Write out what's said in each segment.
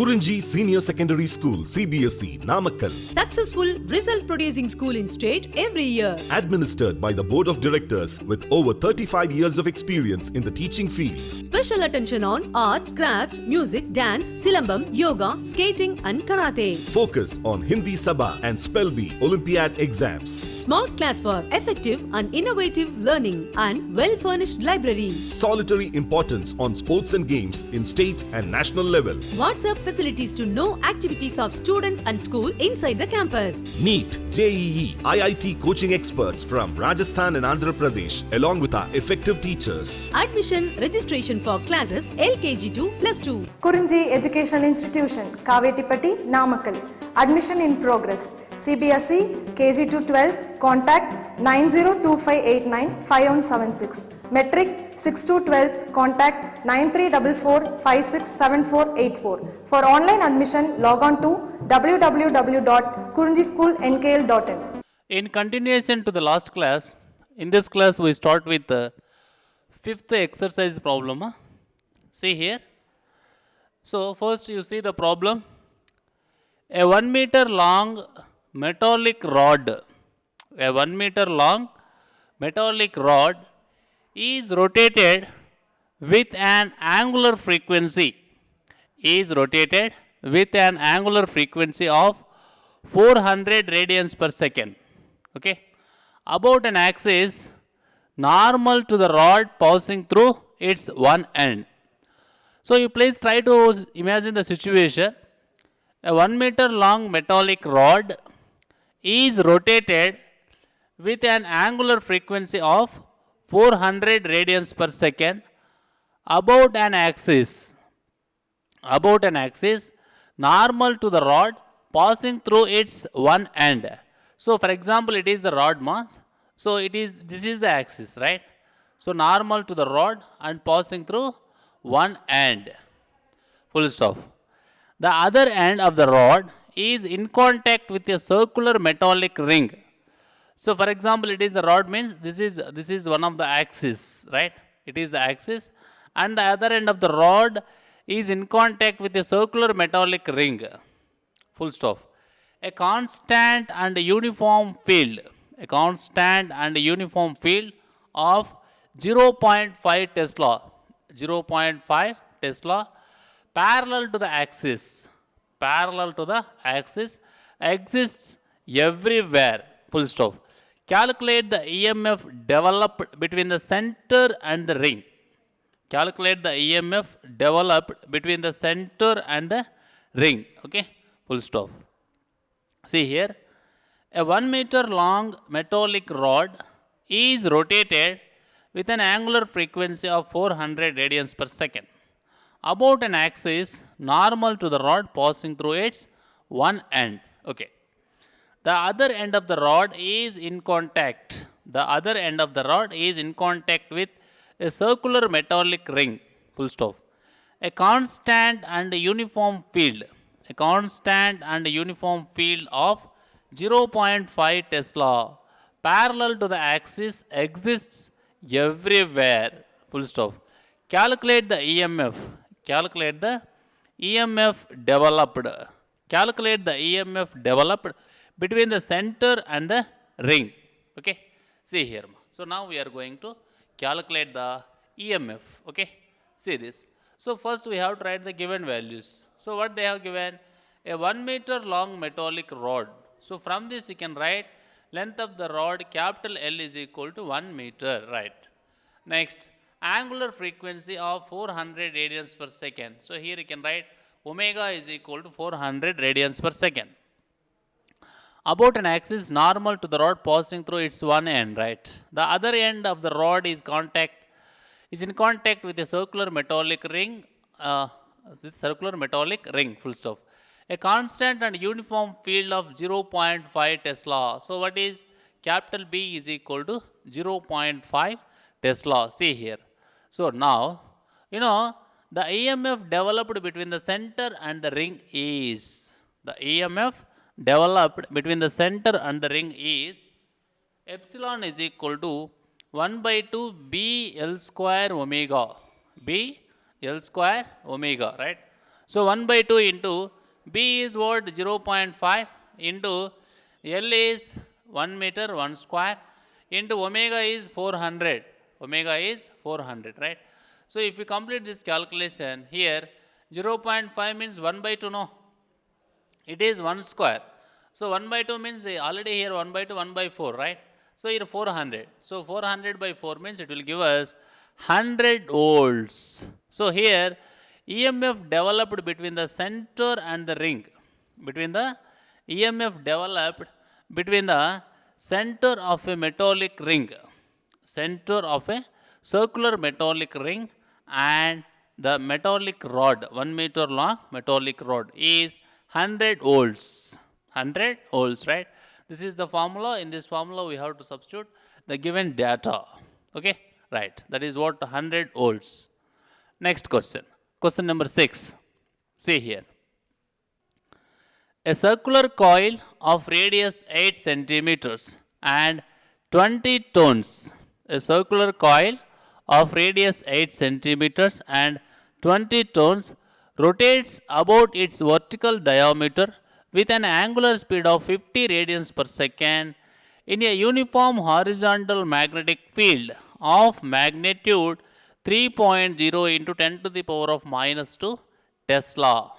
Kurinji Senior Secondary School, CBSE, Namakkal. Successful result producing school in state every year. Administered by the Board of Directors with over 35 years of experience in the teaching field. Special attention on art, craft, music, dance, silambam, yoga, skating and karate. Focus on Hindi Sabha and Spell Bee Olympiad exams. Smart class for effective and innovative learning and well-furnished library. Solitary importance on sports and games in state and national level. WhatsApp facilities to know activities of students and school inside the campus. NEET, JEE, IIT coaching experts from Rajasthan and Andhra Pradesh along with our effective teachers. Admission registration for classes LKG to +2. Kurinji Educational Institution, Kavetipatti, Namakkal. Admission in progress. CBSE, KG to 12, contact 9025895176. Metric 6 to 12, contact 9344567484. For online admission, log on to www.kurinjischoolnkl.in. In continuation to the last class, in this class we start with the fifth exercise problem. See here. So first you see the problem. A 1 meter long metallic rod, is rotated with an angular frequency of 400 radians per second. Okay, about an axis normal to the rod passing through its one end. So you please try to imagine the situation. A 1 meter long metallic rod is rotated with an angular frequency of 400 radians per second about an axis normal to the rod passing through its one end. So for example, it is the rod mass. So this is the axis, right? So normal to the rod and passing through one end. Full stop. The other end of the rod is in contact with a circular metallic ring. So for example, it is the rod means this is one of the axis, right? It is the axis, and the other end of the rod is in contact with a circular metallic ring. Full stop. A constant and uniform field of 0.5 Tesla parallel to the axis exists everywhere. Full stop. Calculate the EMF developed between the center and the ring. Okay, full stop. See here, a 1 meter long metallic rod is rotated with an angular frequency of 400 radians per second about an axis normal to the rod passing through its one end. Okay. The other end of the rod is in contact with a circular metallic ring. Full stop. A constant and uniform field of 0.5 Tesla parallel to the axis exists everywhere. Full stop. Calculate the EMF developed between the center and the ring. Okay, see here. So now we are going to calculate the EMF. Okay, see this. So first we have to write the given values. So what they have given, a 1 meter long metallic rod. So from this you can write length of the rod capital L is equal to 1 meter, right? Next, angular frequency of 400 radians per second. So here you can write omega is equal to 400 radians per second. About an axis normal to the rod passing through its one end, right? The other end of the rod is in contact with a circular metallic ring. Full stop. A constant and uniform field of 0.5 Tesla. So what is capital B is equal to 0.5 Tesla. See here. So now, the EMF developed between the center and the ring is epsilon is equal to 1 by 2 B L square omega, right? So 1 by 2 into B is what? 0.5 into L is 1 meter 1 square into omega is 400. Omega is 400, right? So if you complete this calculation here, 0.5 means 1 by 2, no? It is 1 square. So 1 by 2 means already here 1 by 2, 1 by 4, right? So here 400. So 400 by 4 means it will give us 100 volts. So here EMF developed between the center and the ring. Between the EMF developed between the center of a metallic ring. Center of a circular metallic ring and the metallic rod, 1 meter long metallic rod is 100 volts. 100 volts, right? This is the formula. In this formula, we have to substitute the given data. Okay, right? That is what 100 volts. Next question. Question number 6. See here. A circular coil of radius 8 centimeters and 20 turns. A circular coil of radius 8 centimeters and 20 turns rotates about its vertical diameter with an angular speed of 50 radians per second in a uniform horizontal magnetic field of magnitude 3.0 into 10 to the power of minus 2 Tesla.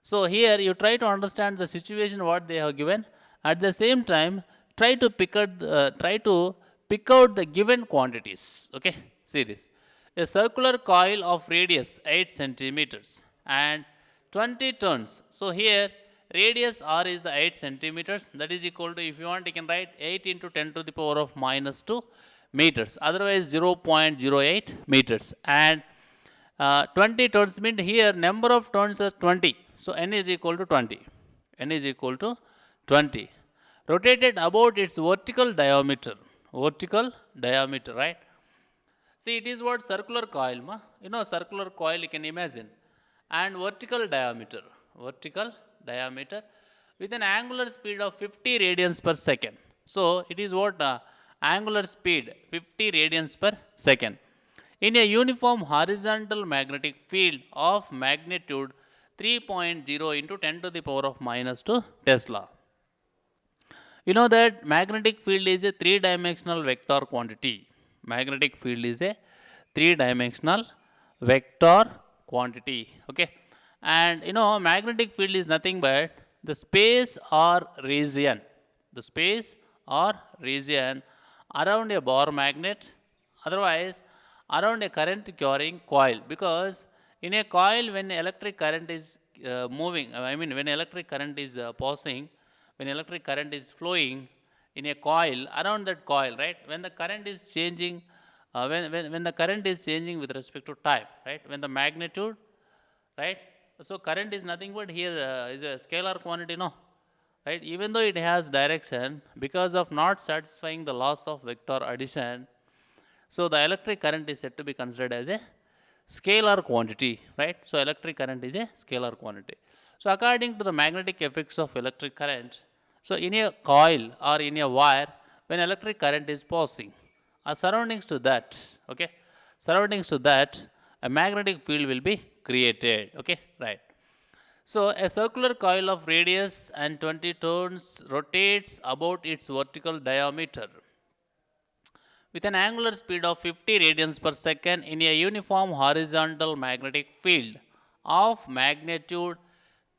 So here you try to understand the situation what they have given. At the same time, try to pick out the given quantities. Okay, see this. A circular coil of radius 8 centimeters and 20 turns. So here radius r is 8 centimeters. That is equal to, if you want, you can write 8 into 10 to the power of minus 2 meters. Otherwise 0.08 meters. And 20 turns mean here number of turns are 20. So n is equal to 20. N is equal to 20. Rotated about its vertical diameter. Vertical diameter, right? See, it is what circular coil, ma. You know, circular coil you can imagine. And vertical diameter. Vertical diameter with an angular speed of 50 radians per second. So it is what angular speed 50 radians per second in a uniform horizontal magnetic field of magnitude 3.0 into 10 to the power of minus 2 Tesla. You know that magnetic field is a three-dimensional vector quantity. Magnetic field is a three-dimensional vector quantity. Okay. And you know, magnetic field is nothing but the space or region. The space or region around a bar magnet, otherwise around a current carrying coil. Because in a coil, when electric current is moving, when electric current is passing, when electric current is flowing in a coil, around that coil, right? When the current is changing, when the current is changing with respect to time, right? When the magnitude, right? So current is nothing but here is a scalar quantity, no? Right? Even though it has direction, because of not satisfying the laws of vector addition, so the electric current is said to be considered as a scalar quantity, right? So electric current is a scalar quantity. So according to the magnetic effects of electric current, so in a coil or in a wire, when electric current is passing, surroundings to that, okay, surroundings to that, a magnetic field will be created, okay, right. So a circular coil of radius and 20 turns rotates about its vertical diameter with an angular speed of 50 radians per second in a uniform horizontal magnetic field of magnitude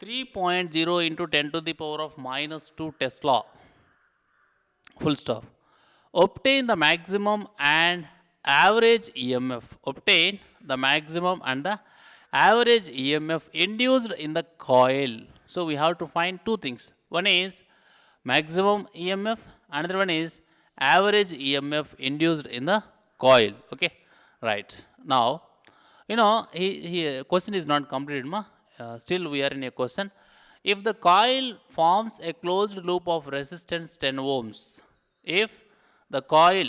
3.0 into 10 to the power of minus 2 Tesla. Full stop. Obtain the maximum and average EMF. Obtain the maximum and the average EMF induced in the coil. So we have to find two things. One is maximum EMF, another one is average EMF induced in the coil. Okay, right. Now, you know, question is not completed, ma. Still we are in a question. If the coil forms a closed loop of resistance 10 ohms, if the coil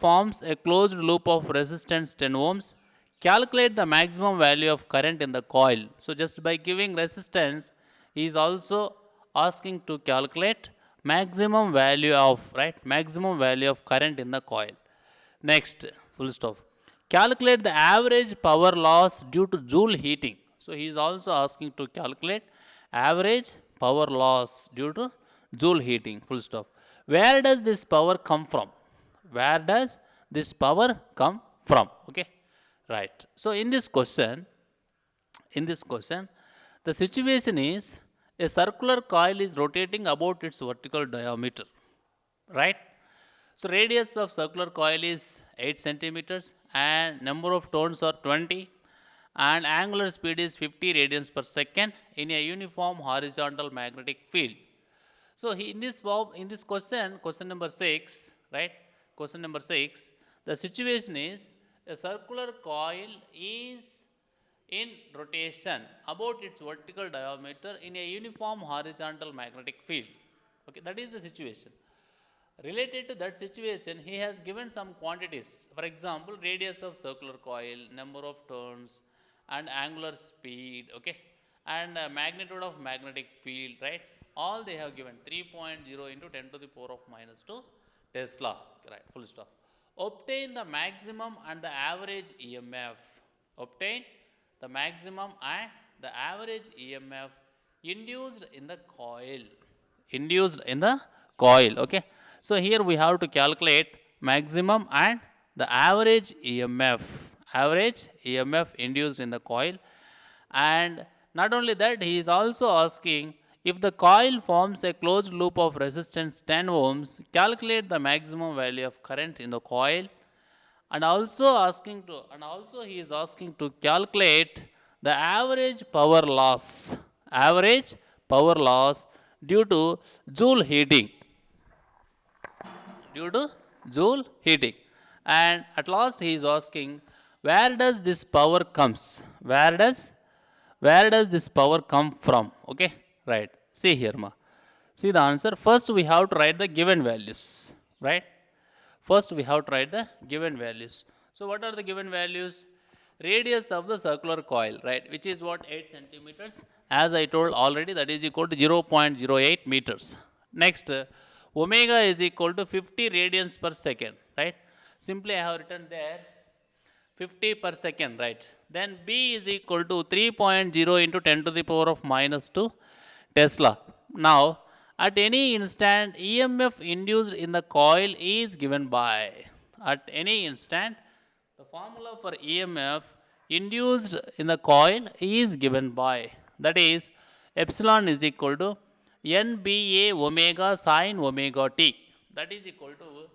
forms a closed loop of resistance 10 ohms, calculate the maximum value of current in the coil. So just by giving resistance, he is also asking to calculate maximum value of, right, maximum value of current in the coil. Next, full stop. Calculate the average power loss due to Joule heating. So he is also asking to calculate average power loss due to Joule heating, full stop. Where does this power come from? Where does this power come from? Okay, right. So in this question, the situation is a circular coil is rotating about its vertical diameter, right? So radius of circular coil is 8 centimeters and number of turns are 20 and angular speed is 50 radians per second in a uniform horizontal magnetic field. So in this question number 6, right? Question number 6, the situation is a circular coil is in rotation about its vertical diameter in a uniform horizontal magnetic field. Okay, that is the situation. Related to that situation, he has given some quantities. For example, radius of circular coil, number of turns, and angular speed, okay, and magnitude of magnetic field, right? All they have given 3.0 into 10 to the power of minus 2 Tesla, right? Full stop. Obtain the maximum and the average EMF. Obtain the maximum and the average EMF induced in the coil. Induced in the coil, okay. So here we have to calculate maximum and the average EMF induced in the coil. And not only that, he is also asking if the coil forms a closed loop of resistance 10 ohms, calculate the maximum value of current in the coil. And also he is asking to calculate the average power loss due to Joule heating. And at last he is asking, where does this power comes? Where does this power come from? Okay, right. See here, ma. See the answer. First we have to write the given values, right? First we have to write the given values. So what are the given values? Radius of the circular coil, right, which is what, 8 centimeters. As I told already, that is equal to 0.08 meters. Next, omega is equal to 50 radians per second, right? Simply I have written there 50 per second, right? Then B is equal to 3.0 into 10 to the power of minus 2 Tesla. Now, at any instant, EMF induced in the coil is given by, at any instant, the formula for EMF induced in the coil is given by, that is, epsilon is equal to NBA omega sine omega t. That is equal to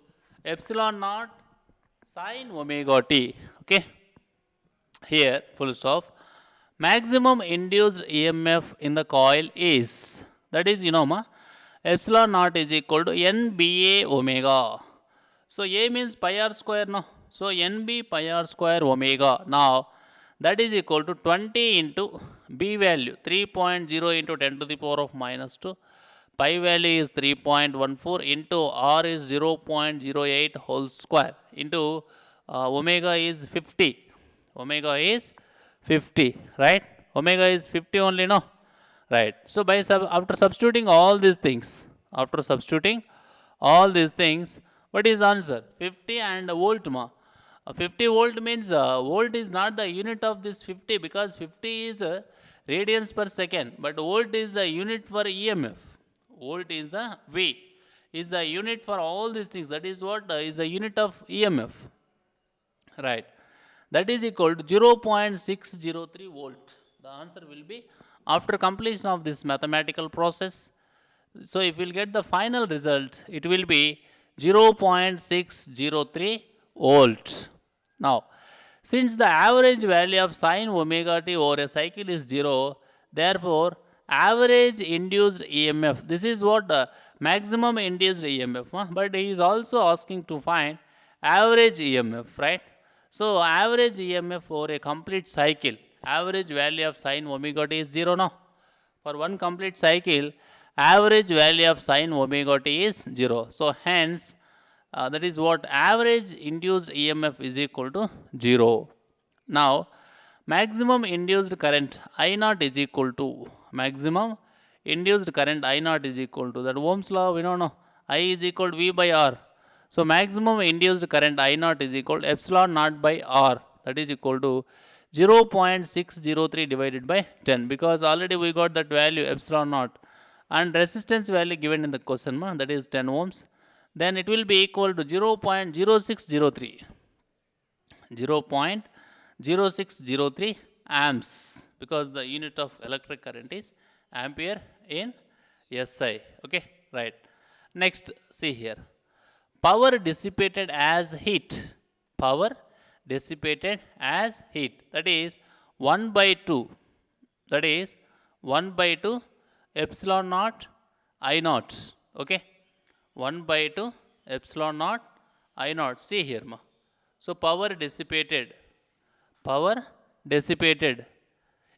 epsilon naught sine omega t. Okay. Here, full stop. Maximum induced EMF in the coil is, that is, epsilon naught is equal to NBA omega. So A means pi r square, no? So NB pi r square omega. Now that is equal to 20 into B value 3.0 into 10 to the power of minus 2. Pi value is 3.14 into R is 0.08 whole square into omega is 50. Omega is 50, right? Omega is 50 only, no? Right. So after substituting all these things, what is the answer? 50 and volt ma. 50 volt means volt is not the unit of this 50 because 50 is radians per second, but volt is the unit for EMF. Volt is the V, is the unit for all these things. That is what is the unit of EMF, right? That is equal to 0.603 volt. The answer will be after completion of this mathematical process. So if we will get the final result, it will be 0.603 volt. Now, since the average value of sine omega t over a cycle is 0, therefore average induced EMF, this is what maximum induced EMF, but he is also asking to find average EMF, right? So average EMF over a complete cycle, average value of sine omega t is 0 now. For one complete cycle, average value of sine omega t is 0. So hence, that is what average induced EMF is equal to 0. Now, maximum induced current I naught is equal to, maximum induced current I naught is equal to, that Ohm's law we don't know, I is equal to V by R. So maximum induced current I naught is equal to epsilon naught by R, that is equal to 0.603 divided by 10, because already we got that value epsilon naught and resistance value given in the question, that is 10 ohms. Then it will be equal to 0.0603 0.0603 amps, because the unit of electric current is ampere in SI. Okay, right. Next, see here. Power dissipated as heat. Power dissipated as heat. That is 1 by 2. That is 1 by 2 epsilon naught I naught. Okay. 1 by 2 epsilon naught I naught. See here, ma. So power dissipated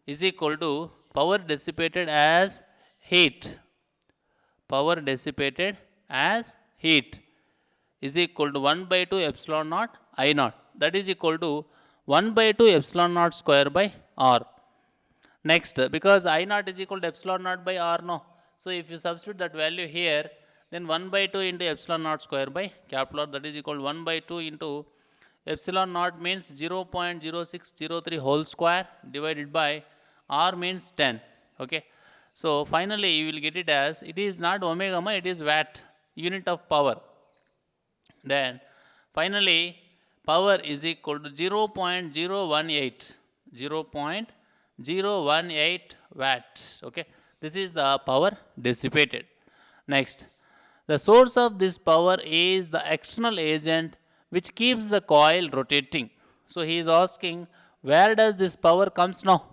is equal to power dissipated as heat. Power dissipated as heat is equal to 1 by 2 epsilon naught I naught. That is equal to 1 by 2 epsilon naught square by R. Next, because I naught is equal to epsilon naught by R, no. So if you substitute that value here, then 1 by 2 into epsilon naught square by capital R, that is equal to 1 by 2 into epsilon naught means 0.0603 whole square divided by R means 10. Okay. So finally you will get it as, it is not omega, it is watt, unit of power. Then finally power is equal to 0.018 watt. Okay. This is the power dissipated. Next, the source of this power is the external agent which keeps the coil rotating. So he is asking, where does this power comes now?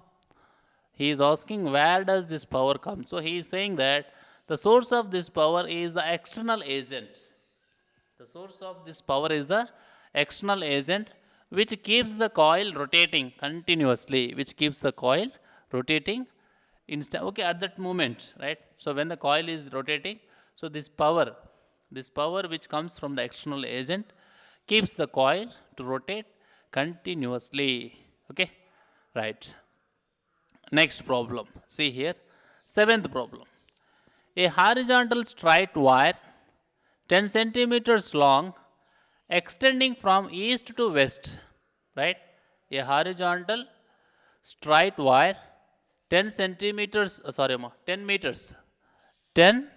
He is asking, where does this power come? So he is saying that the source of this power is the external agent. The source of this power is the external agent which keeps the coil rotating continuously, which keeps the coil rotating okay, at that moment, right? So when the coil is rotating, so this power which comes from the external agent keeps the coil to rotate continuously. Okay, right. Next problem, see here, 7th problem. A horizontal straight wire 10 centimeters long extending from east to west, right? A horizontal straight wire 10 centimeters, 10 meters. 10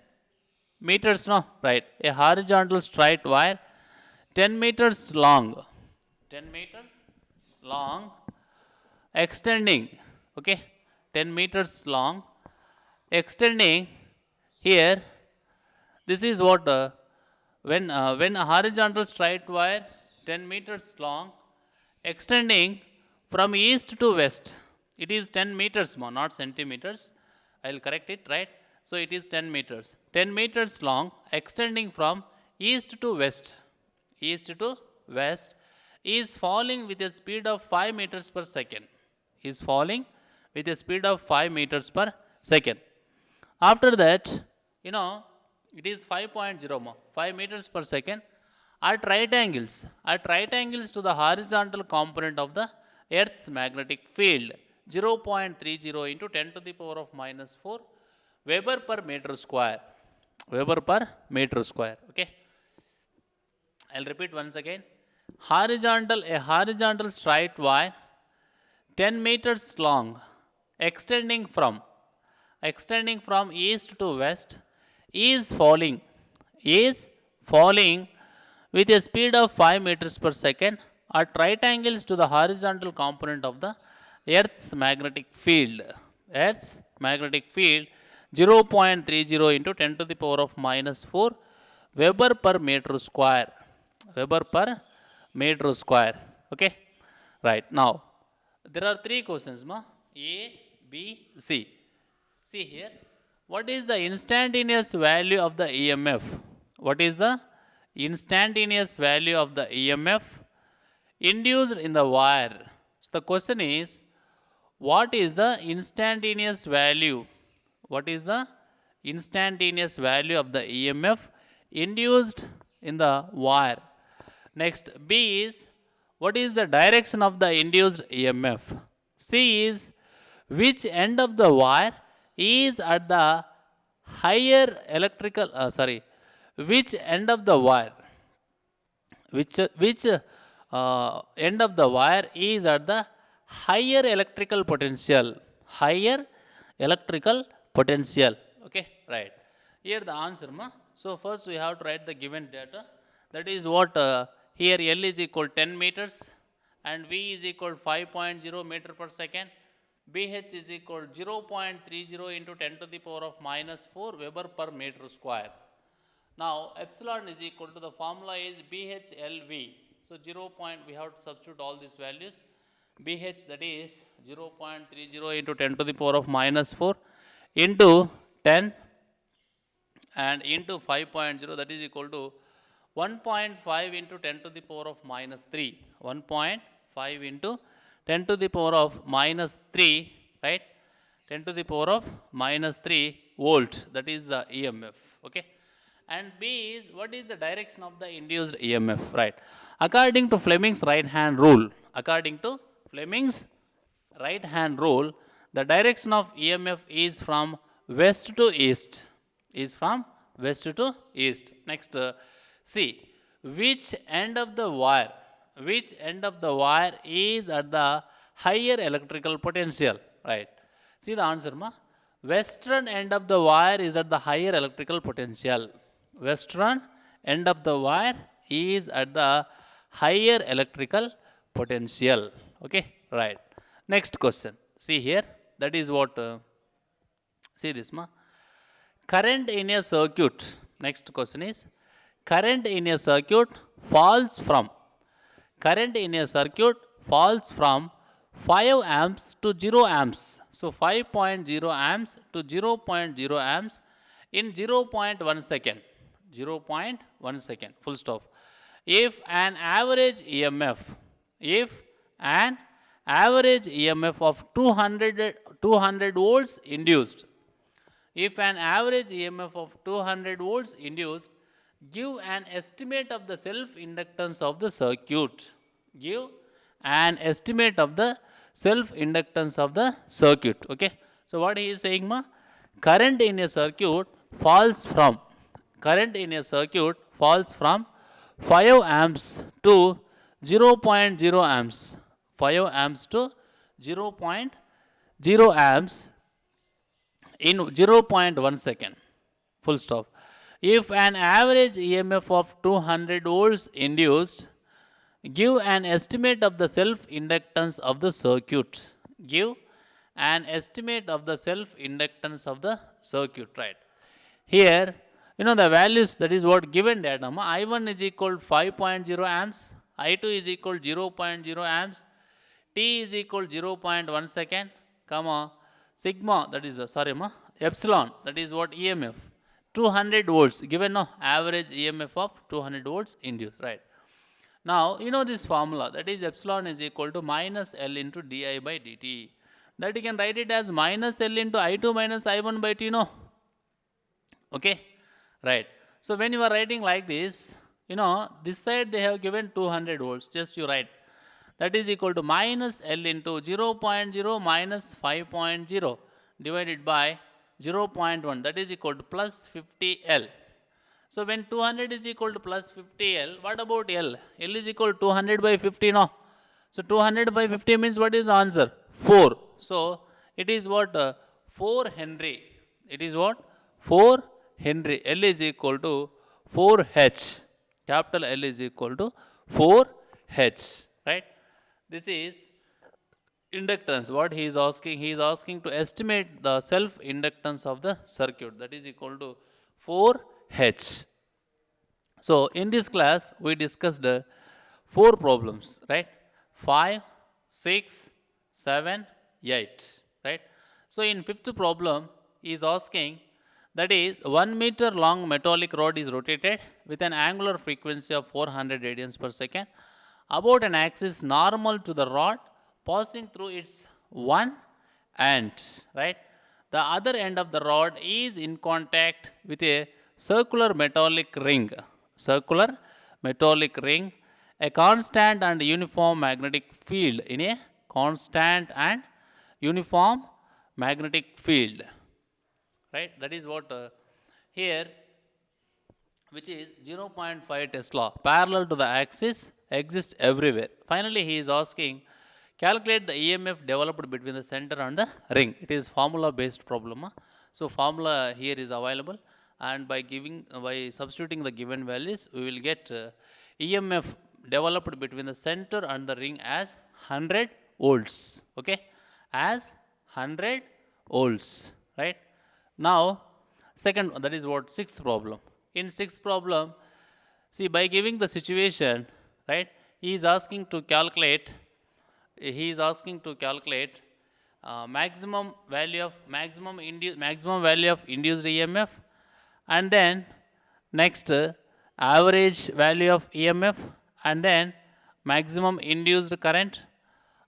meters, no, right? A horizontal straight wire 10 meters long. 10 meters long extending, okay? 10 meters long extending here. This is what when a horizontal straight wire 10 meters long extending from east to west, it is 10 meters more, not centimeters. I will correct it, right? So it is 10 meters. 10 meters long extending from east to west. East to west is falling with a speed of 5 meters per second. Is falling with a speed of 5 meters per second. After that, it is 5.0 more, 5 meters per second at right angles to the horizontal component of the Earth's magnetic field, 0.30 into 10 to the power of minus 4 Weber per meter square. Weber per meter square. Okay. I'll repeat once again. A horizontal straight wire 10 meters long extending from east to west is falling with a speed of 5 meters per second at right angles to the horizontal component of the Earth's magnetic field. 0.30 into 10 to the power of minus 4 Weber per meter square. Weber per meter square. Okay. Right. Now, there are 3 questions, A, B, C. See here. What is the instantaneous value of the EMF? What is the instantaneous value of the EMF induced in the wire? So the question is, what is the instantaneous value? What is the instantaneous value of the EMF induced in the wire? Next, B is, what is the direction of the induced EMF? C is, which end of the wire is at the higher electrical, which end of the wire, which end of the wire is at the higher electrical potential, higher electrical potential. Okay, right. Here the answer, ma. So first we have to write the given data. That is what here L is equal 10 meters and V is equal 5.0 meter per second. BH is equal 0.30 into 10 to the power of minus 4 Weber per meter square. Now epsilon is equal to, the formula is BHLV. So 0. We have to substitute all these values. BH, that is 0.30 into 10 to the power of minus 4 into 10 and into 5.0, that is equal to 1.5 into 10 to the power of minus 3. 1.5 into 10 to the power of minus 3, right? 10 to the power of minus 3 volt, that is the EMF. Okay. And B is, what is the direction of the induced EMF, right? According to Fleming's right hand rule, according to Fleming's right hand rule, the direction of EMF is from west to east, is from west to east. Next, see, which end of the wire, which end of the wire is at the higher electrical potential, right? See the answer, ma. Western end of the wire is at the higher electrical potential. Western end of the wire is at the higher electrical potential. Okay, right. Next question. See here, that is what, see this, ma. Current in a circuit. Next question is, current in a circuit falls from, current in a circuit falls from 5 amps to 0 amps. So 5.0 amps to 0.0 amps in 0.1 second. 0.1 second, full stop. If an average EMF, if an average EMF of 200 volts induced, if an average EMF of 200 volts induced, give an estimate of the self-inductance of the circuit. Give an estimate of the self-inductance of the circuit. Okay. So what he is saying, ma? Current in a circuit falls from, current in a circuit falls from 5 amps to 0.0 amps. 5 amps to 0.0 amps in 0.1 second. Full stop. If an average EMF of 200 volts induced, give an estimate of the self-inductance of the circuit. Give an estimate of the self-inductance of the circuit, right? Here, you know the values, that is what given data. I1 is equal to 5.0 amps, I2 is equal to 0.0 amps, T is equal to 0.1 second, comma, sigma, that is, epsilon, that is what EMF, 200 volts, given no average EMF of 200 volts induced, right? Now, you know this formula, that is epsilon is equal to minus L into di by dt. That you can write it as minus L into I2 minus I1 by T, no? Okay, right. So when you are writing like this, you know, this side they have given 200 volts, just you write. That is equal to minus L into 0.0 minus 5.0 divided by 0.1, that is equal to plus 50L. So when 200 is equal to plus 50L, what about L? L is equal to 200 by 50, no? So 200 by 50 means what is the answer? 4. So it is what? 4 Henry. It is what? 4 Henry. L is equal to 4H. Capital L is equal to 4H. Right? This is inductance. What he is asking? He is asking to estimate the self-inductance of the circuit. That is equal to 4H. So in this class, we discussed 4 problems, right? 5, 6, 7, 8, right? So in 5th problem, he is asking, that is 1 meter long metallic rod is rotated with an angular frequency of 400 radians per second about an axis normal to the rod, passing through its one end, right? The other end of the rod is in contact with a circular metallic ring, circular metallic ring, a constant and uniform magnetic field, in a constant and uniform magnetic field, right? That is what here, which is 0.5 Tesla, parallel to the axis, exists everywhere. Finally, he is asking, calculate the EMF developed between the center and the ring. It is formula based problem. So formula here is available, and by substituting the given values, we will get EMF developed between the center and the ring as 100 volts. Okay, as 100 volts, right? Now second, that is what sixth problem. In sixth problem, see, by giving the situation, right, he is asking to calculate maximum value of induced EMF, and then next average value of EMF, and then maximum induced current.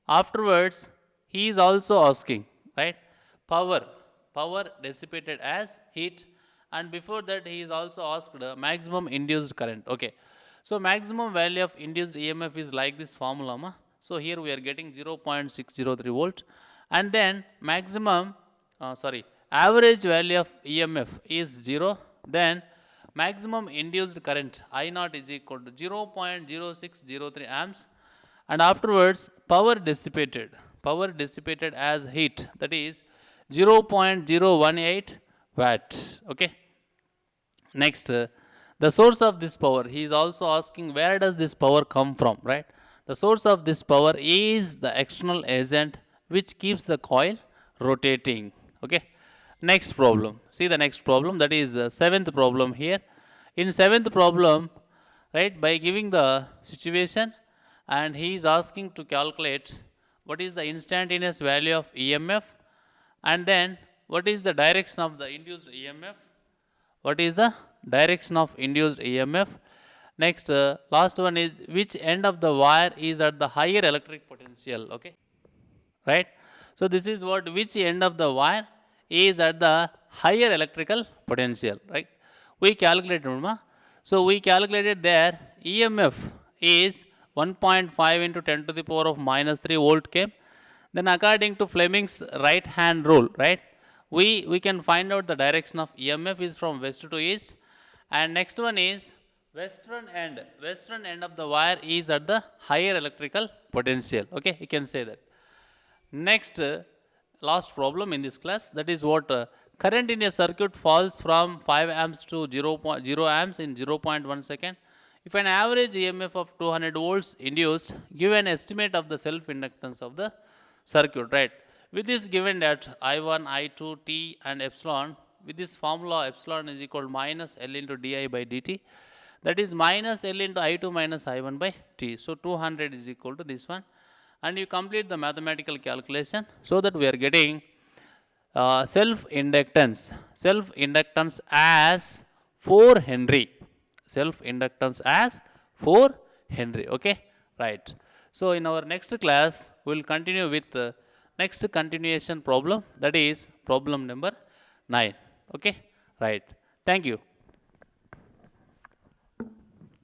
Afterwards, he is also asking, right, power dissipated as heat, and before that he is also asked maximum induced current. Okay, so maximum value of induced EMF is like this formula. So here we are getting 0.603 volt, and then average value of EMF is 0. Then maximum induced current I naught is equal to 0.0603 amps, and afterwards power dissipated as heat, that is 0.018 watt. Okay, next the source of this power, he is also asking where does this power come from, right? The source of this power is the external agent which keeps the coil rotating. Okay, next problem, see the next problem, that is the seventh problem here. In seventh problem, right, by giving the situation, and he is asking to calculate what is the instantaneous value of EMF, and then what is the direction of the induced EMF, next last one is which end of the wire is at the higher electric potential. Okay, right, so this is what, which end of the wire is at the higher electrical potential, right? We calculated, so we calculated there EMF is 1.5 into 10 to the power of minus 3 volt came. Then according to Fleming's right hand rule, right, we can find out the direction of EMF is from west to east, and next one is western end of the wire is at the higher electrical potential. Okay, you can say that. Next last problem in this class, that is what current in a circuit falls from 5 amps to 0.0 amps in 0.1 second. If an average EMF of 200 volts induced, give an estimate of the self inductance of the circuit, right? With this given that I1, I2, T and epsilon, with this formula epsilon is equal to minus L into di by dt, that is minus L into I2 minus I1 by T. So 200 is equal to this one, and you complete the mathematical calculation, so that we are getting self inductance as 4 Henry. Okay, right. So in our next class we will continue with next continuation problem, that is problem number 9. Okay, right. Thank you.